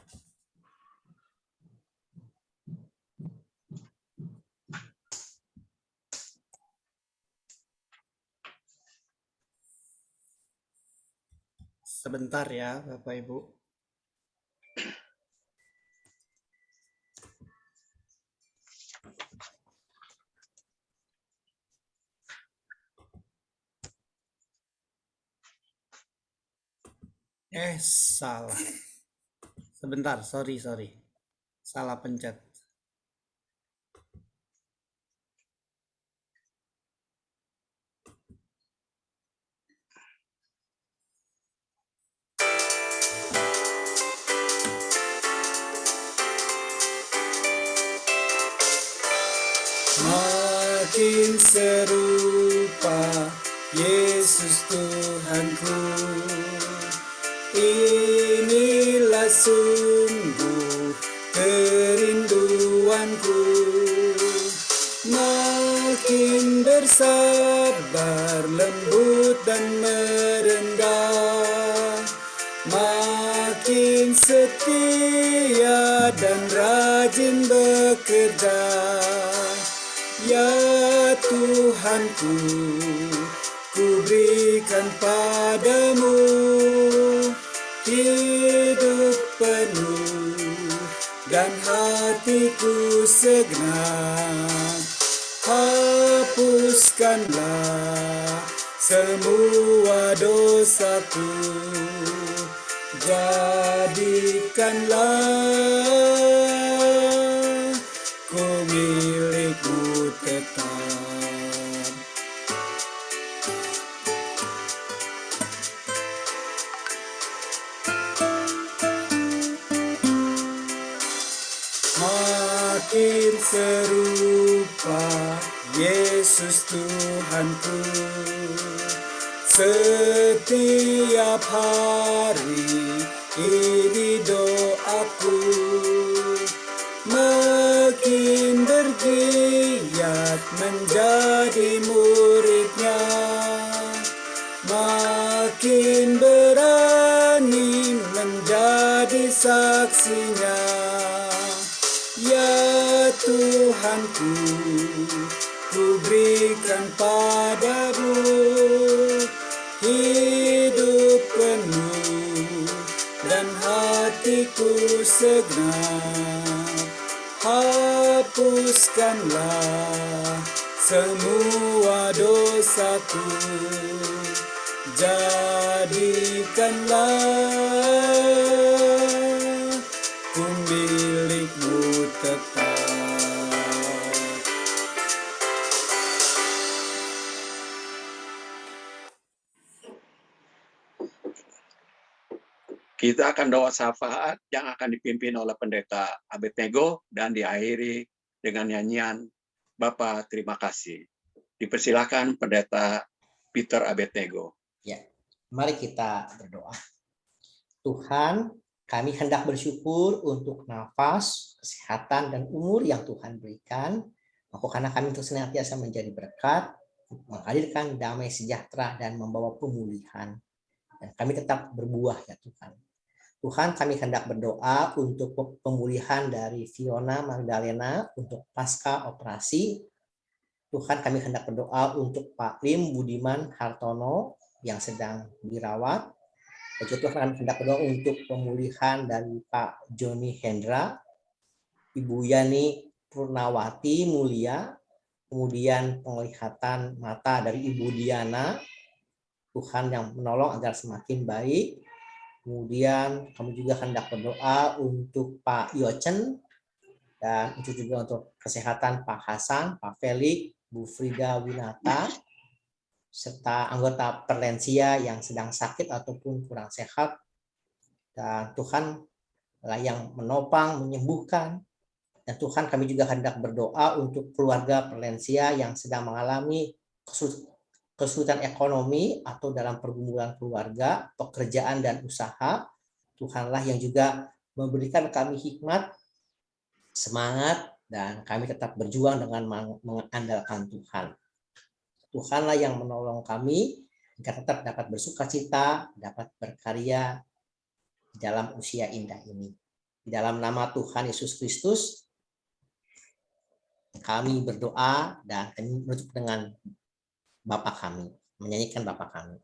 Sebentar ya, Bapak Ibu. Salah. Sebentar, sorry. Salah pencet. Makin serupa Yesus Tuhanku, inilah sungguh kerinduanku. Makin bersabar, lembut dan merendah, makin setia dan rajin bekerja. Ya Tuhanku, ku berikan padamu hidup penuh dan hatiku segenap. Hapuskanlah semua dosaku, jadikanlah ku milikmu tetap. Makin serupa Yesus Tuhanku, setiap hari ini doaku. Makin bergiat menjadi muridnya, makin berani menjadi saksinya. Ya Tuhanku, ku berikan padamu hidup penuh dan hatiku segenap. Hapuskanlah semua dosaku, jadikanlah ku milikmu tetap. Kita akan doa syafaat yang akan dipimpin oleh Pendeta Abednego dan diakhiri dengan nyanyian Bapa terima kasih. Dipersilakan Pendeta Peter Abednego. Ya, mari kita berdoa. Tuhan, kami hendak bersyukur untuk nafas, kesehatan, dan umur yang Tuhan berikan. Karena kami untuk senantiasa menjadi berkat, menghadirkan damai sejahtera, dan membawa pemulihan. Dan kami tetap berbuah ya Tuhan. Tuhan, kami hendak berdoa untuk pemulihan dari Fiona Magdalena untuk pasca operasi. Tuhan, kami hendak berdoa untuk Pak Lim Budiman Hartono yang sedang dirawat. Dan Tuhan, kami hendak berdoa untuk pemulihan dari Pak Joni Hendra, Ibu Yani Purnawati Mulia, kemudian penglihatan mata dari Ibu Diana. Tuhan yang menolong agar semakin baik. Kemudian kami juga hendak berdoa untuk Pak Yochen dan itu juga untuk kesehatan Pak Hasan, Pak Felix, Bu Frida Winata, serta anggota Perlensia yang sedang sakit ataupun kurang sehat. Dan Tuhan lah yang menopang, menyembuhkan. Dan Tuhan, kami juga hendak berdoa untuk keluarga Perlensia yang sedang mengalami kesulitan ekonomi atau dalam pergumulan keluarga, pekerjaan dan usaha. Tuhanlah yang juga memberikan kami hikmat, semangat, dan kami tetap berjuang dengan mengandalkan Tuhan. Tuhanlah yang menolong kami agar tetap dapat bersukacita, dapat berkarya dalam usia indah ini. Di dalam nama Tuhan Yesus Kristus, kami berdoa dan kami menutup dengan Bapa kami, menyanyikan Bapa kami.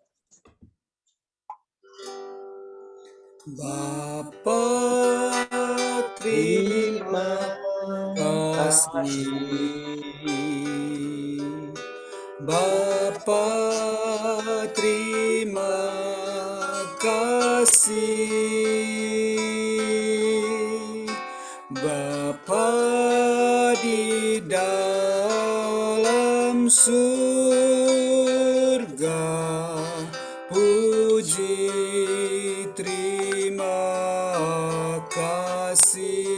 Bapa terima kasih. Bapa terima kasih. Bapa di dalam surga, puji terima kasih.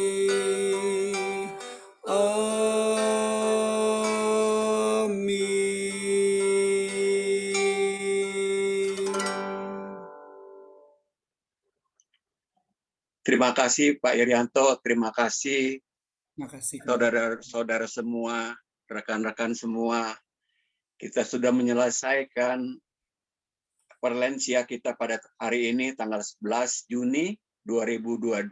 Amin. Terima kasih Pak Irianto, terima kasih Makasih. saudara-saudara semua, rekan-rekan semua. Kita sudah menyelesaikan perlensia kita pada hari ini tanggal 11 Juni 2022.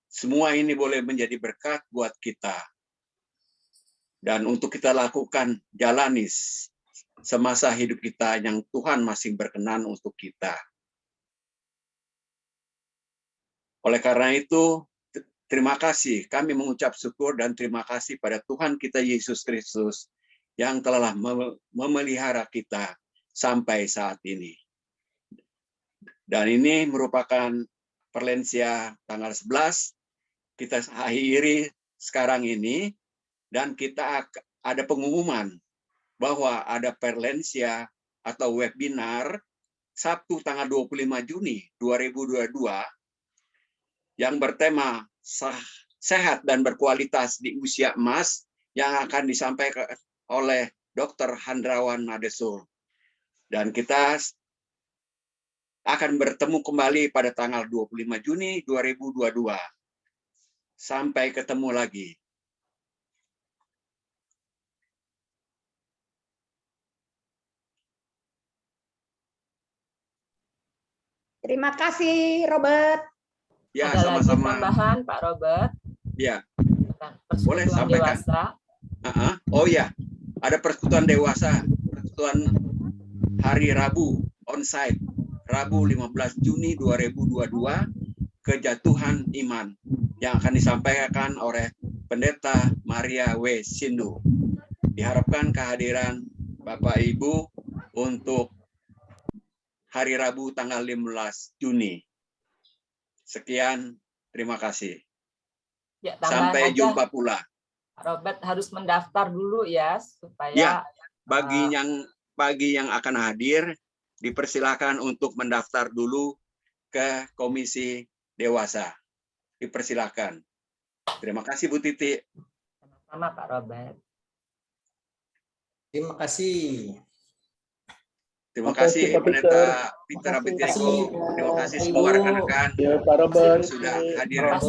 Semua ini boleh menjadi berkat buat kita. Dan untuk kita lakukan, jalani semasa hidup kita yang Tuhan masih berkenan untuk kita. Oleh karena itu, terima kasih. Kami mengucap syukur dan terima kasih pada Tuhan kita Yesus Kristus yang telah memelihara kita sampai saat ini. Dan ini merupakan perlensia tanggal 11. Kita akhiri sekarang ini dan kita ada pengumuman bahwa ada perlensia atau webinar Sabtu tanggal 25 Juni 2022 yang bertema sehat dan berkualitas di usia emas yang akan disampaikan oleh Dr. Handrawan Nadesul. Dan kita akan bertemu kembali pada tanggal 25 Juni 2022. Sampai ketemu lagi. Terima kasih, Robert. Ya, Ada lagi sama-sama. tambahan, Pak Robert? Ya, Persekutuan boleh sampaikan. dewasa. Oh ya, ada persekutuan dewasa, persekutuan hari Rabu onsite, Rabu 15 Juni 2022, kejatuhan iman yang akan disampaikan oleh Pendeta Maria W. Sindu. Diharapkan kehadiran Bapak Ibu untuk hari Rabu tanggal 15 Juni. Sekian, terima kasih. Ya, tambahan Sampai aja, jumpa pula. Pak Robert harus mendaftar dulu ya supaya Ya, bagi yang akan hadir dipersilakan untuk mendaftar dulu ke Komisi Dewasa. Dipersilakan. Terima kasih Bu Titi. sama Pak Robert. Terima kasih. Terima kasih Pendeta Peter Abitiko. Terima kasih semua rekan-rekan Ya, Pak Robert. sudah hadir. Terima kasih.